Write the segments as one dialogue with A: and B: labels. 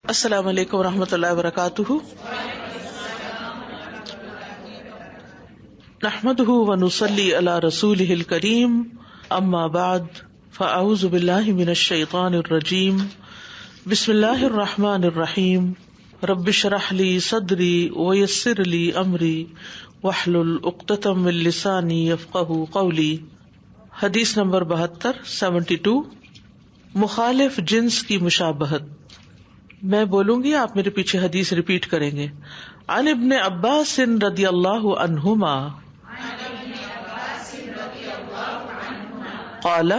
A: السلام علیکم ورحمۃ اللہ وبرکاتہ. نحمده ونصلی علی رسولہ الکریم. اما بعد فاعوذ باللہ من الشیطان الرجیم. بسم اللہ الرحمن الرحیم. رب اشرح لی صدری ویسر لی امری واحلل عقدۃ من لسانی یفقہوا قولی. حدیث نمبر 72 مخالف جنس کی مشابہت. میں بولوں گی، آپ میرے پیچھے حدیث ریپیٹ کریں گے. عن ابن عباس رضی اللہ عنہما قال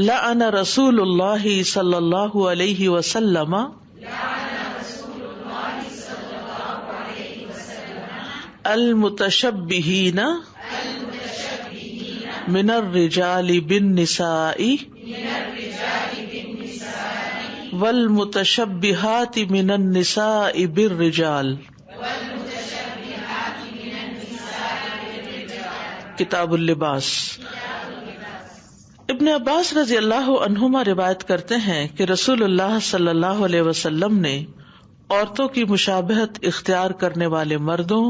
A: لعن رسول اللہ صلی اللہ علیہ وسلم المتشبہین من الرجال بالنساء والمتشبہات من النساء بالرجال. کتاب اللباس. ابن عباس رضی اللہ عنہما روایت کرتے ہیں کہ رسول اللہ صلی اللہ علیہ وسلم نے عورتوں کی مشابہت اختیار کرنے والے مردوں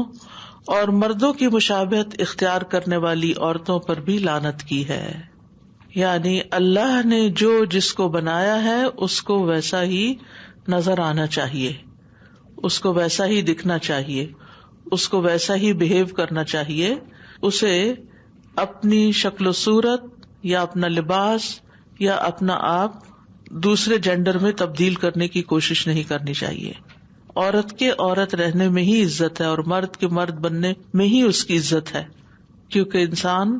A: اور مردوں کی مشابہت اختیار کرنے والی عورتوں پر بھی لعنت کی ہے. یعنی اللہ نے جو جس کو بنایا ہے اس کو ویسا ہی نظر آنا چاہیے، اس کو ویسا ہی دکھنا چاہیے، اس کو ویسا ہی بہیو کرنا چاہیے. اسے اپنی شکل و صورت یا اپنا لباس یا اپنا آپ دوسرے جینڈر میں تبدیل کرنے کی کوشش نہیں کرنی چاہیے. عورت کے عورت رہنے میں ہی عزت ہے اور مرد کے مرد بننے میں ہی اس کی عزت ہے، کیونکہ انسان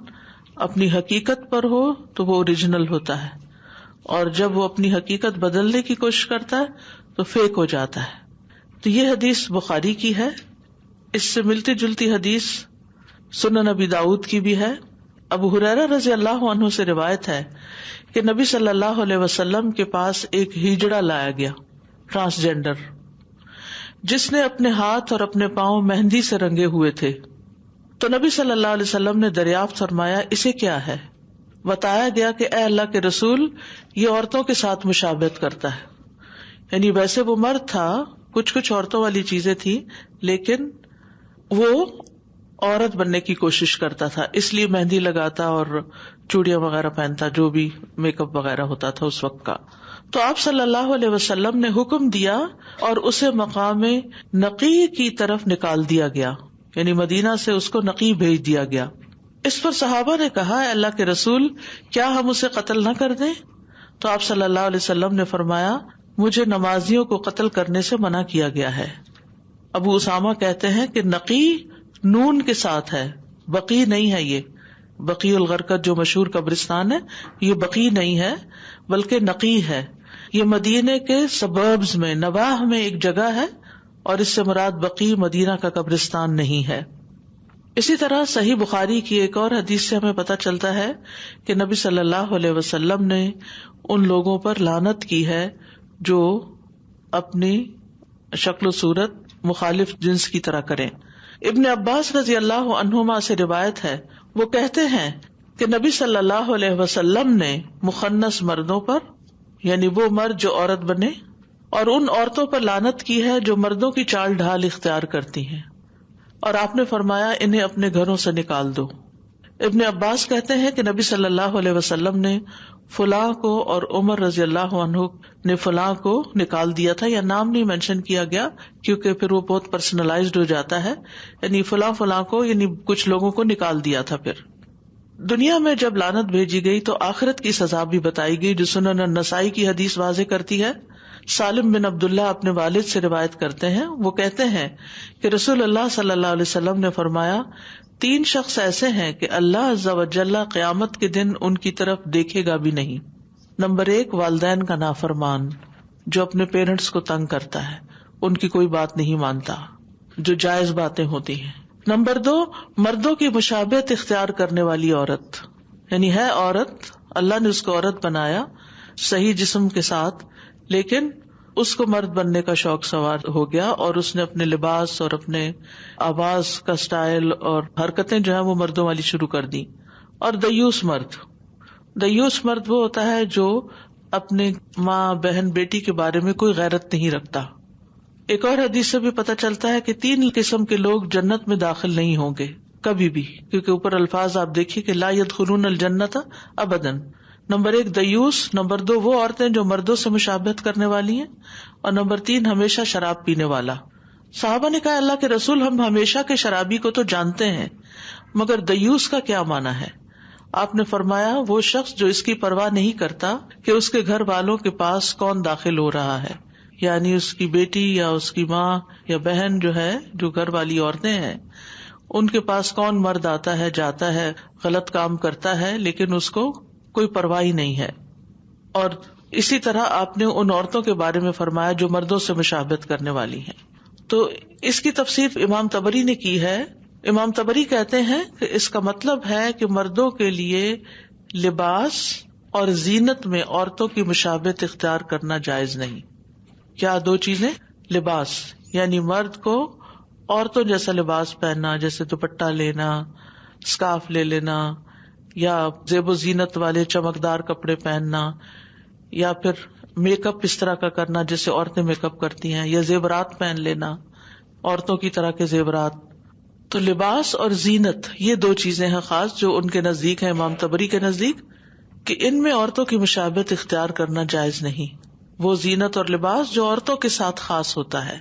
A: اپنی حقیقت پر ہو تو وہ اوریجنل ہوتا ہے، اور جب وہ اپنی حقیقت بدلنے کی کوشش کرتا ہے تو فیک ہو جاتا ہے. تو یہ حدیث بخاری کی ہے. اس سے ملتی جلتی حدیث سنن ابی داؤد کی بھی ہے. ابو ہریرہ رضی اللہ عنہ سے روایت ہے کہ نبی صلی اللہ علیہ وسلم کے پاس ایک ہجڑا لایا گیا، ٹرانسجینڈر، جس نے اپنے ہاتھ اور اپنے پاؤں مہندی سے رنگے ہوئے تھے. تو نبی صلی اللہ علیہ وسلم نے دریافت فرمایا اسے کیا ہے؟ بتایا گیا کہ اے اللہ کے رسول، یہ عورتوں کے ساتھ مشابہت کرتا ہے. یعنی ویسے وہ مرد تھا، کچھ عورتوں والی چیزیں تھی، لیکن وہ عورت بننے کی کوشش کرتا تھا، اس لیے مہندی لگاتا اور چوڑیاں وغیرہ پہنتا، جو بھی میک اپ وغیرہ ہوتا تھا اس وقت کا. تو آپ صلی اللہ علیہ وسلم نے حکم دیا اور اسے مقام نقی کی طرف نکال دیا گیا، یعنی مدینہ سے اس کو نقی بھیج دیا گیا. اس پر صحابہ نے کہا اے اللہ کے رسول، کیا ہم اسے قتل نہ کر دیں؟ تو آپ صلی اللہ علیہ وسلم نے فرمایا مجھے نمازیوں کو قتل کرنے سے منع کیا گیا ہے. ابو اسامہ کہتے ہیں کہ نقی نون کے ساتھ ہے، بقی نہیں ہے. یہ بقی الغرقد جو مشہور قبرستان ہے، یہ بقی نہیں ہے بلکہ نقی ہے. یہ مدینے کے سبربز میں، نواح میں ایک جگہ ہے، اور اس سے مراد بقی مدینہ کا قبرستان نہیں ہے. اسی طرح صحیح بخاری کی ایک اور حدیث سے ہمیں پتہ چلتا ہے کہ نبی صلی اللہ علیہ وسلم نے ان لوگوں پر لعنت کی ہے جو اپنی شکل و صورت مخالف جنس کی طرح کریں. ابن عباس رضی اللہ عنہما سے روایت ہے، وہ کہتے ہیں کہ نبی صلی اللہ علیہ وسلم نے مخنث مردوں پر، یعنی وہ مرد جو عورت بنے، اور ان عورتوں پر لعنت کی ہے جو مردوں کی چال ڈھال اختیار کرتی ہیں، اور آپ نے فرمایا انہیں اپنے گھروں سے نکال دو. ابن عباس کہتے ہیں کہ نبی صلی اللہ علیہ وسلم نے فلاں کو اور عمر رضی اللہ عنہ نے فلاں کو نکال دیا تھا، یا نام نہیں مینشن کیا گیا کیونکہ پھر وہ بہت پرسنلائزڈ ہو جاتا ہے، یعنی فلاں کو، یعنی کچھ لوگوں کو نکال دیا تھا. پھر دنیا میں جب لعنت بھیجی گئی تو آخرت کی سزا بھی بتائی گئی، جو سنن النسائی کی حدیث واضح کرتی ہے. سالم بن عبداللہ اپنے والد سے روایت کرتے ہیں، وہ کہتے ہیں کہ رسول اللہ صلی اللہ علیہ وسلم نے فرمایا 3 شخص ایسے ہیں کہ اللہ عز و جل قیامت کے دن ان کی طرف دیکھے گا بھی نہیں. نمبر 1 والدین کا نافرمان، جو اپنے پیرنٹس کو تنگ کرتا ہے، ان کی کوئی بات نہیں مانتا، جو جائز باتیں ہوتی ہیں. نمبر 2 مردوں کی مشابہت اختیار کرنے والی عورت، یعنی ہے عورت، اللہ نے اس کو عورت بنایا صحیح جسم کے ساتھ، لیکن اس کو مرد بننے کا شوق سوار ہو گیا اور اس نے اپنے لباس اور اپنے آواز کا سٹائل اور حرکتیں جو ہیں وہ مردوں والی شروع کر دی. اور دیوس مرد وہ ہوتا ہے جو اپنے ماں بہن بیٹی کے بارے میں کوئی غیرت نہیں رکھتا. ایک اور حدیث سے بھی پتہ چلتا ہے کہ 3 قسم کے لوگ جنت میں داخل نہیں ہوں گے کبھی بھی، کیونکہ اوپر الفاظ آپ دیکھیے کہ لا يدخلون الجنت ابدا. نمبر 1 دیوس، نمبر 2 وہ عورتیں جو مردوں سے مشابہت کرنے والی ہیں، اور نمبر 3 ہمیشہ شراب پینے والا. صحابہ نے کہا اللہ کے رسول ہم ہمیشہ کے شرابی کو تو جانتے ہیں، مگر دیوس کا کیا معنی ہے؟ آپ نے فرمایا وہ شخص جو اس کی پرواہ نہیں کرتا کہ اس کے گھر والوں کے پاس کون داخل ہو رہا ہے، یعنی اس کی بیٹی یا اس کی ماں یا بہن جو ہے، جو گھر والی عورتیں ہیں، ان کے پاس کون مرد آتا ہے جاتا ہے، غلط کام کرتا ہے، لیکن اس کو کوئی پرواہ ہی نہیں ہے. اور اسی طرح آپ نے ان عورتوں کے بارے میں فرمایا جو مردوں سے مشابہت کرنے والی ہیں. تو اس کی تفسیر امام طبری نے کی ہے. امام طبری کہتے ہیں کہ اس کا مطلب ہے کہ مردوں کے لیے لباس اور زینت میں عورتوں کی مشابہت اختیار کرنا جائز نہیں. کیا 2 چیزیں؟ لباس یعنی مرد کو عورتوں جیسا لباس پہننا، جیسے دوپٹہ لینا، اسکارف لے لینا، یا زیب و زینت والے چمکدار کپڑے پہننا، یا پھر میک اپ اس طرح کا کرنا جیسے عورتیں میک اپ کرتی ہیں، یا زیورات پہن لینا، عورتوں کی طرح کے زیورات. تو لباس اور زینت یہ 2 چیزیں ہیں خاص جو ان کے نزدیک ہیں، امام طبری کے نزدیک، کہ ان میں عورتوں کی مشابہت اختیار کرنا جائز نہیں. وہ زینت اور لباس جو عورتوں کے ساتھ خاص ہوتا ہے.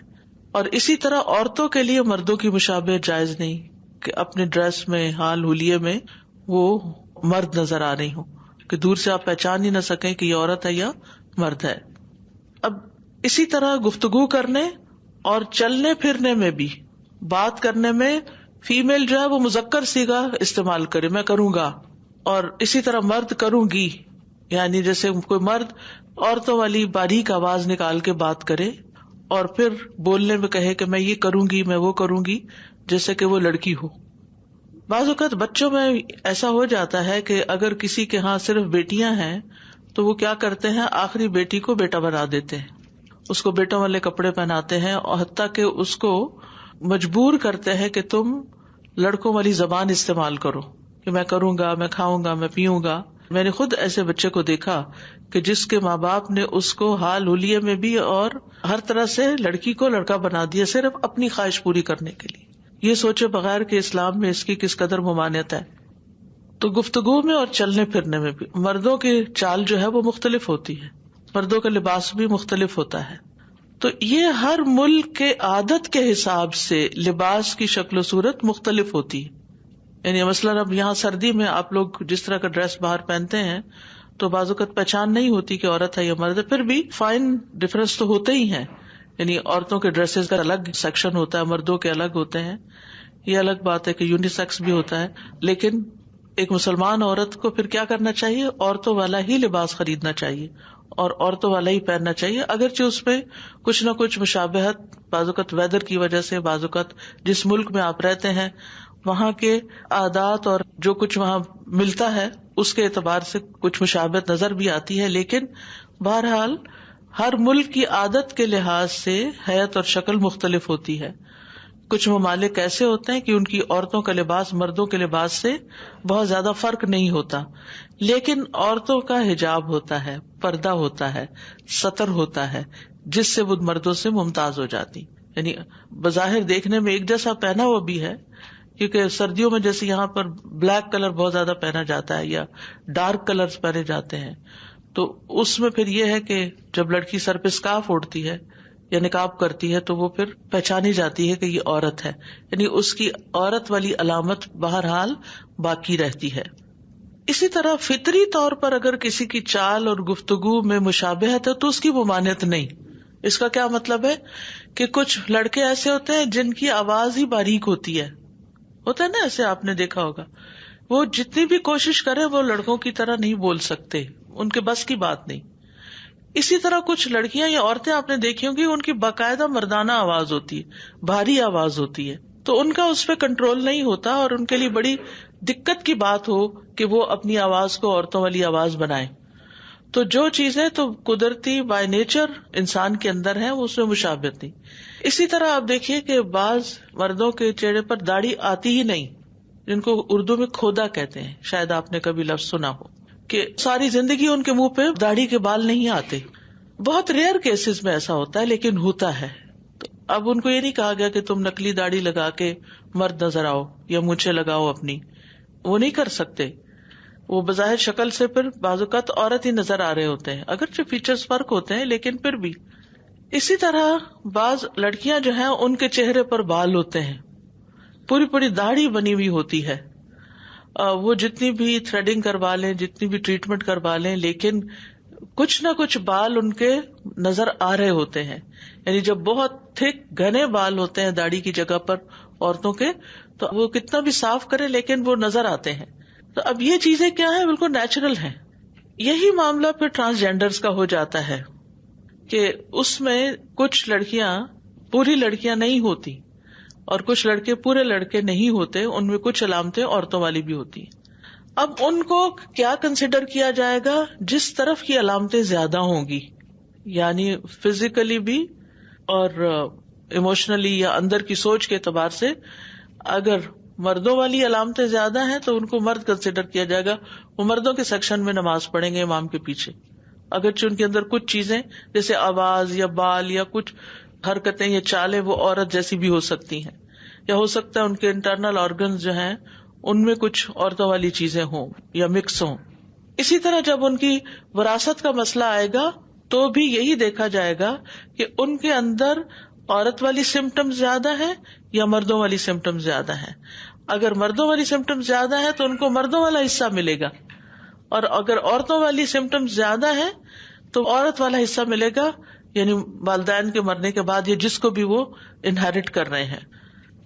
A: اور اسی طرح عورتوں کے لیے مردوں کی مشابہت جائز نہیں کہ اپنے ڈریس میں، حال حلیے میں وہ مرد نظر آ رہی ہوں کہ دور سے آپ پہچان ہی نہ سکیں کہ یہ عورت ہے یا مرد ہے. اب اسی طرح گفتگو کرنے اور چلنے پھرنے میں بھی، بات کرنے میں فیمیل جو ہے وہ مذکر صیغہ استعمال کرے، میں کروں گا، اور اسی طرح مرد کروں گی، یعنی جیسے کوئی مرد عورتوں والی باریک آواز نکال کے بات کرے اور پھر بولنے میں کہے کہ میں یہ کروں گی، میں وہ کروں گی، جیسے کہ وہ لڑکی ہو. بعض اوقات بچوں میں ایسا ہو جاتا ہے کہ اگر کسی کے ہاں صرف بیٹیاں ہیں تو وہ کیا کرتے ہیں، آخری بیٹی کو بیٹا بنا دیتے ہیں، اس کو بیٹوں والے کپڑے پہناتے ہیں، اور حتیٰ کہ اس کو مجبور کرتے ہیں کہ تم لڑکوں والی زبان استعمال کرو، کہ میں کروں گا، میں کھاؤں گا، میں پیوں گا. میں نے خود ایسے بچے کو دیکھا کہ جس کے ماں باپ نے اس کو حال حلیے میں بھی اور ہر طرح سے لڑکی کو لڑکا بنا دیا صرف اپنی خواہش پوری کرنے کے لیے، یہ سوچے بغیر کہ اسلام میں اس کی کس قدر ممانعت ہے. تو گفتگو میں اور چلنے پھرنے میں بھی مردوں کی چال جو ہے وہ مختلف ہوتی ہے، مردوں کا لباس بھی مختلف ہوتا ہے. تو یہ ہر ملک کے عادت کے حساب سے لباس کی شکل و صورت مختلف ہوتی ہے. یعنی مثلاً اب یہاں سردی میں آپ لوگ جس طرح کا ڈریس باہر پہنتے ہیں تو بعض اوقات پہچان نہیں ہوتی کہ عورت ہے یا مرد ہے، پھر بھی فائن ڈفرنس تو ہوتے ہی ہیں. یعنی عورتوں کے ڈریسز کا الگ سیکشن ہوتا ہے، مردوں کے الگ ہوتے ہیں. یہ الگ بات ہے کہ یونیسیکس بھی ہوتا ہے، لیکن ایک مسلمان عورت کو پھر کیا کرنا چاہیے، عورتوں والا ہی لباس خریدنا چاہیے اور عورتوں والا ہی پہننا چاہیے، اگرچہ اس میں کچھ نہ کچھ مشابہت بعض اوقات ویدر کی وجہ سے، بعض اوقات جس ملک میں آپ رہتے ہیں وہاں کے عادات اور جو کچھ وہاں ملتا ہے اس کے اعتبار سے کچھ مشابہت نظر بھی آتی ہے. لیکن بہرحال ہر ملک کی عادت کے لحاظ سے حیت اور شکل مختلف ہوتی ہے. کچھ ممالک ایسے ہوتے ہیں کہ ان کی عورتوں کا لباس مردوں کے لباس سے بہت زیادہ فرق نہیں ہوتا، لیکن عورتوں کا حجاب ہوتا ہے، پردہ ہوتا ہے، ستر ہوتا ہے، جس سے وہ مردوں سے ممتاز ہو جاتی. یعنی بظاہر دیکھنے میں ایک جیسا پہنا وہ بھی ہے، کیونکہ سردیوں میں جیسے یہاں پر بلیک کلر بہت زیادہ پہنا جاتا ہے یا ڈارک کلر پہنے جاتے ہیں، تو اس میں پھر یہ ہے کہ جب لڑکی سر پہ اسکارف اوڑھتی ہے یا نقاب کرتی ہے تو وہ پھر پہچانی جاتی ہے کہ یہ عورت ہے، یعنی اس کی عورت والی علامت بہرحال باقی رہتی ہے. اسی طرح فطری طور پر اگر کسی کی چال اور گفتگو میں مشابہت ہے تو اس کی ممانعت نہیں. اس کا کیا مطلب ہے کہ کچھ لڑکے ایسے ہوتے ہیں جن کی آواز ہی باریک ہوتی ہے، ہوتا ہے نا، ایسے آپ نے دیکھا ہوگا، وہ جتنی بھی کوشش کرے وہ لڑکوں کی طرح نہیں بول سکتے، ان کے بس کی بات نہیں. اسی طرح کچھ لڑکیاں یا عورتیں آپ نے دیکھی ہوں گی، ان کی باقاعدہ مردانہ آواز ہوتی ہے، بھاری آواز ہوتی ہے، تو ان کا اس پہ کنٹرول نہیں ہوتا اور ان کے لیے بڑی دقت کی بات ہو کہ وہ اپنی آواز کو عورتوں والی آواز بنائیں. تو جو چیزیں تو قدرتی بائی نیچر انسان کے اندر ہیں وہ اس میں مشابہت نہیں. اسی طرح آپ دیکھیے کہ بعض مردوں کے چہرے پر داڑھی آتی ہی نہیں، جن کو اردو میں کھودا کہتے ہیں، شاید آپ نے کبھی لفظ سنا ہو. کہ ساری زندگی ان کے منہ پہ داڑھی کے بال نہیں آتے. بہت ریئر کیسز میں ایسا ہوتا ہے لیکن ہوتا ہے. تو اب ان کو یہ نہیں کہا گیا کہ تم نکلی داڑھی لگا کے مرد نظر آؤ یا مونچھیں لگاؤ اپنی، وہ نہیں کر سکتے. وہ بظاہر شکل سے پھر بعض اوقات عورت ہی نظر آ رہے ہوتے ہیں، اگرچہ فیچرز فرق ہوتے ہیں لیکن پھر بھی. اسی طرح بعض لڑکیاں جو ہیں ان کے چہرے پر بال ہوتے ہیں، پوری پوری داڑھی بنی ہوئی ہوتی ہے. وہ جتنی بھی تھریڈنگ کروا لیں، جتنی بھی ٹریٹمنٹ کروا لیں، لیکن کچھ نہ کچھ بال ان کے نظر آ رہے ہوتے ہیں. یعنی جب بہت تھک گھنے بال ہوتے ہیں داڑھی کی جگہ پر عورتوں کے، تو وہ کتنا بھی صاف کرے لیکن وہ نظر آتے ہیں. تو اب یہ چیزیں کیا ہیں، بالکل نیچرل ہیں. یہی معاملہ پھر ٹرانسجینڈرز کا ہو جاتا ہے کہ اس میں کچھ لڑکیاں پوری لڑکیاں نہیں ہوتی اور کچھ لڑکے پورے لڑکے نہیں ہوتے، ان میں کچھ علامتیں عورتوں والی بھی ہوتی ہیں. اب ان کو کیا کنسیڈر کیا جائے گا؟ جس طرف کی علامتیں زیادہ ہوں گی، یعنی فزیکلی بھی اور ایموشنلی یا اندر کی سوچ کے اعتبار سے. اگر مردوں والی علامتیں زیادہ ہیں تو ان کو مرد کنسیڈر کیا جائے گا، وہ مردوں کے سیکشن میں نماز پڑھیں گے امام کے پیچھے. اگرچہ ان کے اندر کچھ چیزیں جیسے آواز یا بال یا کچھ حرکتیں یا چالیں وہ عورت جیسی بھی ہو سکتی ہیں، یا ہو سکتا ہے ان کے انٹرنل آرگنز جو ہیں ان میں کچھ عورتوں والی چیزیں ہوں یا مکس ہوں. اسی طرح جب ان کی وراثت کا مسئلہ آئے گا تو بھی یہی دیکھا جائے گا کہ ان کے اندر عورت والی سمٹم زیادہ ہیں یا مردوں والی سمٹم زیادہ ہیں. اگر مردوں والی سمٹم زیادہ ہے تو ان کو مردوں والا حصہ ملے گا، اور اگر عورتوں والی سمٹم زیادہ ہے تو عورت والا حصہ ملے گا، یعنی والدین کے مرنے کے بعد یا جس کو بھی وہ انہیرٹ کر رہے ہیں.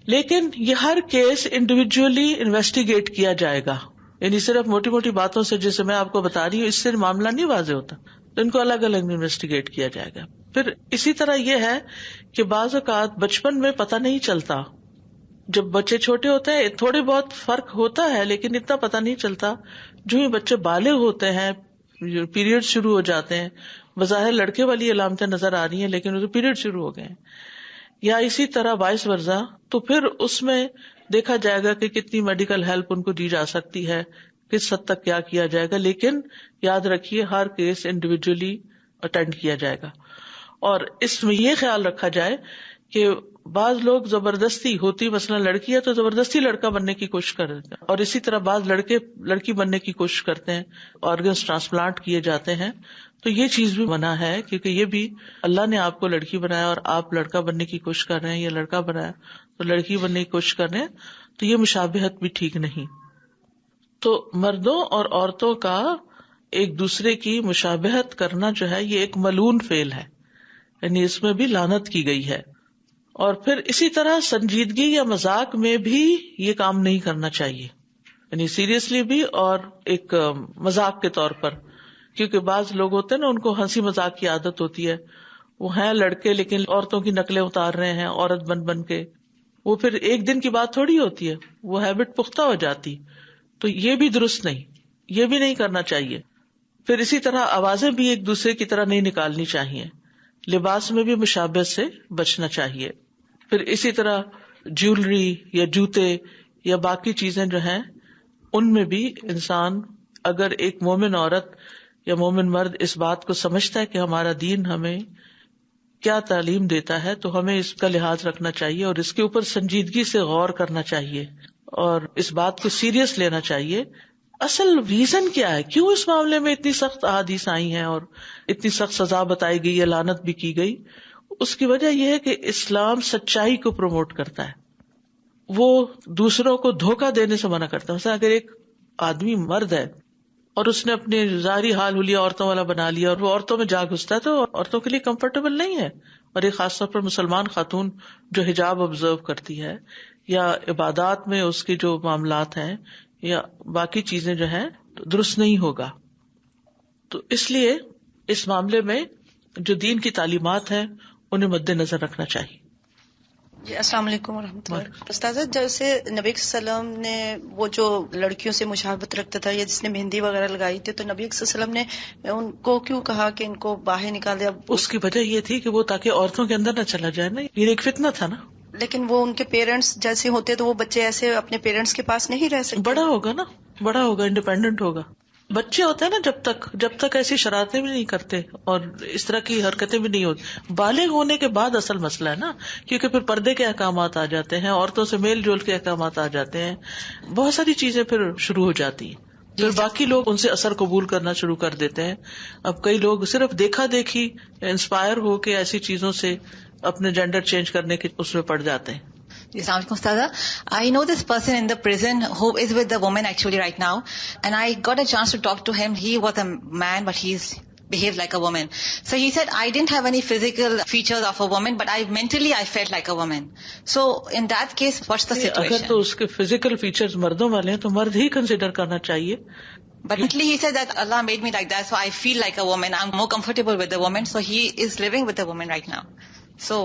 A: لیکن یہ ہر کیس انڈیویجولی انویسٹیگیٹ کیا جائے گا، یعنی صرف موٹی موٹی باتوں سے جیسے میں آپ کو بتا رہی ہوں اس سے معاملہ نہیں واضح ہوتا، تو ان کو الگ الگ انویسٹیگیٹ کیا جائے گا. پھر اسی طرح یہ ہے کہ بعض اوقات بچپن میں پتہ نہیں چلتا، جب بچے چھوٹے ہوتے ہیں تھوڑے بہت فرق ہوتا ہے لیکن اتنا پتہ نہیں چلتا. جو ہی بچے بالغ ہوتے ہیں، پیریڈ شروع ہو جاتے ہیں، بظاہر لڑکے والی علامتیں نظر آ رہی ہیں لیکن وہ پیریڈ شروع ہو گئے ہیں، یا اسی طرح وائس ورزا، تو پھر اس میں دیکھا جائے گا کہ کتنی میڈیکل ہیلپ ان کو دی جا سکتی ہے، کس حد تک کیا کیا جائے گا. لیکن یاد رکھیے ہر کیس انڈیویجولی اٹینڈ کیا جائے گا. اور اس میں یہ خیال رکھا جائے کہ بعض لوگ زبردستی ہوتی مثلا لڑکی ہے تو زبردستی لڑکا بننے کی کوشش کرتے ہیں، اور اسی طرح بعض لڑکے لڑکی بننے کی کوشش کرتے ہیں، آرگنز ٹرانسپلانٹ کیے جاتے ہیں. تو یہ چیز بھی منع ہے کیونکہ یہ بھی اللہ نے آپ کو لڑکی بنایا اور آپ لڑکا بننے کی کوشش کر رہے ہیں، یا لڑکا بنایا تو لڑکی بننے کی کوشش کر رہے ہیں، تو یہ مشابہت بھی ٹھیک نہیں. تو مردوں اور عورتوں کا ایک دوسرے کی مشابہت کرنا جو ہے یہ ایک ملعون فعل ہے، یعنی اس میں بھی لعنت کی گئی ہے. اور پھر اسی طرح سنجیدگی یا مذاق میں بھی یہ کام نہیں کرنا چاہیے، یعنی سیریسلی بھی اور ایک مذاق کے طور پر. کیونکہ بعض لوگ ہوتے ہیں نا، ان کو ہنسی مذاق کی عادت ہوتی ہے، وہ ہیں لڑکے لیکن عورتوں کی نقلیں اتار رہے ہیں عورت بن بن کے. وہ پھر ایک دن کی بات تھوڑی ہوتی ہے، وہ ہیبٹ پختہ ہو جاتی. تو یہ بھی درست نہیں، یہ بھی نہیں کرنا چاہیے. پھر اسی طرح آوازیں بھی ایک دوسرے کی طرح نہیں نکالنی چاہیے. لباس میں بھی مشابہت سے بچنا چاہیے. پھر اسی طرح جیولری یا جوتے یا باقی چیزیں جو ہیں ان میں بھی انسان، اگر ایک مومن عورت یا مومن مرد اس بات کو سمجھتا ہے کہ ہمارا دین ہمیں کیا تعلیم دیتا ہے تو ہمیں اس کا لحاظ رکھنا چاہیے اور اس کے اوپر سنجیدگی سے غور کرنا چاہیے اور اس بات کو سیریس لینا چاہیے. اصل ریزن کیا ہے، کیوں اس معاملے میں اتنی سخت احادیث آئی ہیں اور اتنی سخت سزا بتائی گئی ہے، لعنت بھی کی گئی؟ اس کی وجہ یہ ہے کہ اسلام سچائی کو پروموٹ کرتا ہے، وہ دوسروں کو دھوکہ دینے سے منع کرتا ہے. مثلا اگر ایک آدمی مرد ہے اور اس نے اپنے ظاہری حال حلیہ عورتوں والا بنا لیا اور وہ عورتوں میں جا گھستا ہے تو عورتوں کے لیے کمفرٹیبل نہیں ہے. اور ایک خاص طور پر مسلمان خاتون جو حجاب آبزرو کرتی ہے یا عبادات میں اس کے جو معاملات ہیں یا باقی چیزیں جو ہیں درست نہیں ہوگا. تو اس لیے اس معاملے میں جو دین کی تعلیمات ہیں انہیں مد نظر رکھنا چاہیے.
B: جی السلام علیکم ورحمۃ اللہ. استاذہ جیسے نبی صلی اللہ علیہ وسلم نے وہ جو لڑکیوں سے مشابہت رکھتا تھا یا جس نے مہندی وغیرہ لگائی تھی تو نبی صلی اللہ علیہ وسلم نے ان کو کیوں کہا کہ ان کو باہر نکال دیا؟
A: اس کی وجہ یہ تھی کہ وہ تاکہ عورتوں کے اندر نہ چلا جائے نا، یہ ایک فتنہ تھا نا.
B: لیکن وہ ان کے پیرنٹس جیسے ہوتے تو وہ بچے ایسے اپنے پیرنٹس کے پاس نہیں رہ سکتے.
A: بڑا ہوگا نا، بڑا ہوگا، انڈیپینڈنٹ ہوگا. بچے ہوتے ہیں نا جب تک ایسی شرارتیں بھی نہیں کرتے اور اس طرح کی حرکتیں بھی نہیں ہوتی. بالغ ہونے کے بعد اصل مسئلہ ہے نا, کیونکہ پھر پردے کے احکامات آ جاتے ہیں, عورتوں سے میل جول کے احکامات آ جاتے ہیں, بہت ساری چیزیں پھر شروع ہو جاتی ہیں. پھر باقی لوگ ان سے اثر قبول کرنا شروع کر دیتے ہیں. اب کئی لوگ صرف دیکھا دیکھی انسپائر ہو کے ایسی چیزوں سے اپنے جینڈر چینج کرنے کے اس میں پڑ جاتے ہیں.
C: السلام علیکم استاذہ. I know this person in the prison who is with the woman actually right now, and I got a chance to talk to him. He was a man, but he's behaved like a woman. So he said, I didn't have any physical features of a woman, but mentally I felt like a woman. So in that case, what's the situation?
A: اگر تو اس کے physical features مردوں والے ہیں تو مرد ہی consider کرنا چاہیے.
C: But mentally he said that Allah made me like that, so I feel like a woman. I'm more comfortable with the woman. So he is living with the woman right now. So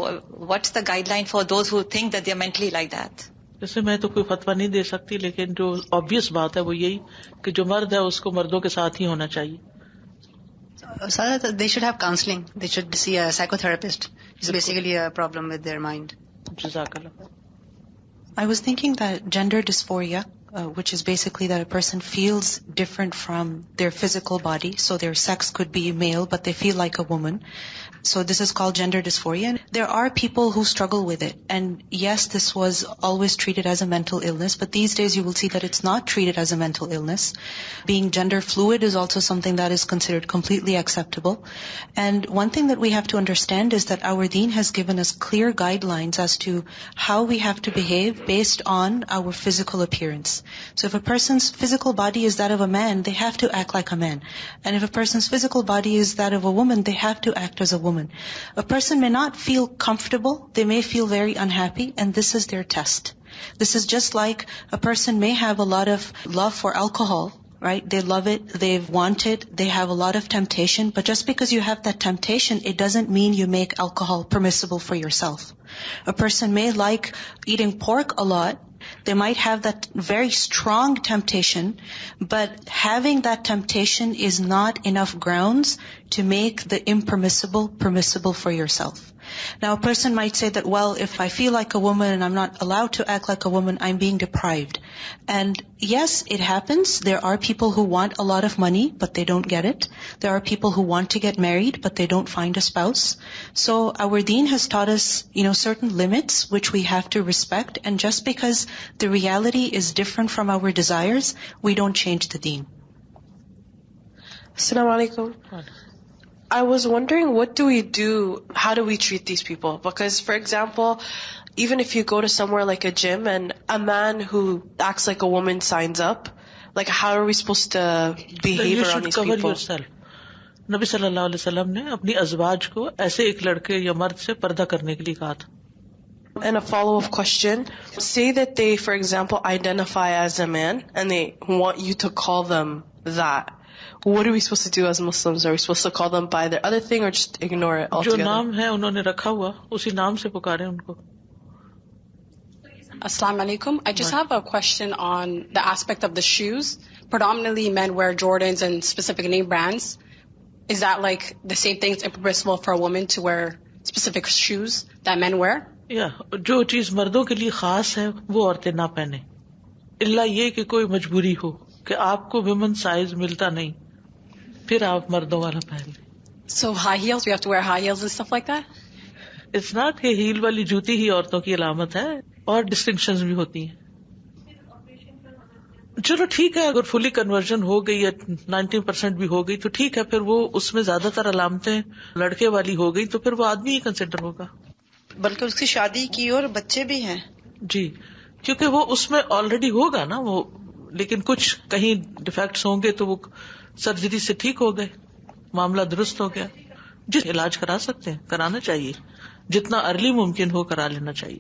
C: what's the guideline for those who think that they're mentally like that?
A: جیسے میں تو کوئی فتویٰ نہیں دے سکتی, لیکن جو obvious بات ہے وہ یہی کہ جو مرد ہے اس کو مردوں کے ساتھ ہی ہونا چاہیے.
D: Sir, they should have counseling. They should see a psychotherapist. It's basically a problem with their mind.
A: جزاک اللہ.
E: I was thinking that gender dysphoria, which is basically that a person feels different from their physical body. So their sex could be male, but they feel like a woman. So this is called gender dysphoria. There are people who struggle with it. And yes, this was always treated as a mental illness, but these days you will see that it's not treated as a mental illness. Being gender fluid is also something that is considered completely acceptable. And one thing that we have to understand is that our deen has given us clear guidelines as to how we have to behave based on our physical appearance. So if a person's physical body is that of a man, they have to act like a man. And if a person's physical body is that of a woman, they have to act as a woman. A person may not feel comfortable, they may feel very unhappy, and this is their test. This is just like a person may have a lot of love for alcohol, right? They love it, they want it, they have a lot of temptation, but just because you have that temptation, it doesn't mean you make alcohol permissible for yourself. A person may like eating pork a lot. They might have that very strong temptation, but having that temptation is not enough grounds to make the impermissible permissible for yourself. Now a person might say that, well, if I feel like a woman and I'm not allowed to act like a woman, I'm being deprived. And yes, it happens. There are people who want a lot of money, but they don't get it. There are people who want to get married, but they don't find a spouse. So our deen has taught us, certain limits which we have to respect. And just because the reality is different from our desires, we don't change the deen.
F: Assalamu alaikum. I was wondering, what do we do? How do we treat these people? Because, for example, even if you go to somewhere like a gym and a man who acts like a woman signs up, like how are we supposed to behave around these people? You should cover yourself.
A: نبی صلی اللہ علیہ وسلم نے اپنی ازواج کو ایسے ایک لڑکے یا مرد سے پردہ کرنے کے لیے کہا تھا.
F: And a follow-up question, say that they, for example, identify as a man and they want you to call them that. What are we supposed to do as Muslims? Are we supposed to call them by their other thing or just ignore it altogether?
A: جو نام ہے انہوں نے رکھا ہوا اسی نام سے پکارے ان کو.
G: Assalamu alaikum. I just have a question on the aspect of the shoes. Predominantly men wear Jordans and specific name brands. Is that like the same thing? It's impermissible for a woman to wear specific shoes that men wear?
A: جو چیز مردوں کے لیے خاص ہے وہ عورتیں نہ پہنے, الا یہ کہ کوئی مجبوری ہو کہ آپ کو ویمن سائز ملتا نہیں, پھر آپ مردوں والا پہن لیں.
G: So high heels, we have to wear high heels and stuff like that?
A: It's not کہ ہیل والی جوتی ہی عورتوں کی علامت ہے, اور ڈسٹنکشنز بھی ہوتی ہیں. چلو ٹھیک ہے, اگر فلی کنورژن ہو گئی یا 90% بھی ہو گئی تو ٹھیک ہے, پھر وہ اس میں زیادہ تر علامتیں لڑکے والی ہو گئی تو پھر وہ آدمی ہی کنسیڈر ہوگا.
B: بلکہ اس کی شادی کی اور بچے بھی ہیں.
A: جی, کیونکہ وہ اس میں آلریڈی ہوگا نا وہ, لیکن کچھ کہیں ڈیفیکٹس ہوں گے تو وہ سرجری سے ٹھیک ہو گئے, معاملہ درست ہو گیا. جس علاج کرا سکتے ہیں کرانا چاہیے, جتنا ارلی ممکن ہو کرا لینا چاہیے.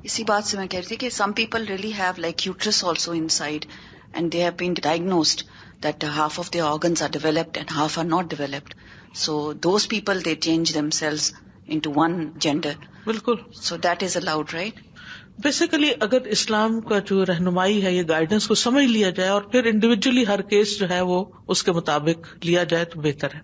H: اسی بات سے میں کہہ رہی تھی کہ some people really have like uterus also inside and they have been diagnosed that half of their organs are developed and half are not developed. So those people they change them cells into one gender.
A: بالکل.
H: So that is allowed, right?
A: Basically اگر اسلام کا جو رہنمائی ہے, یہ guidance کو سمجھ لیا جائے اور پھر انڈیویجلی ہر کیس جو ہے وہ اس کے مطابق لیا جائے تو بہتر ہے.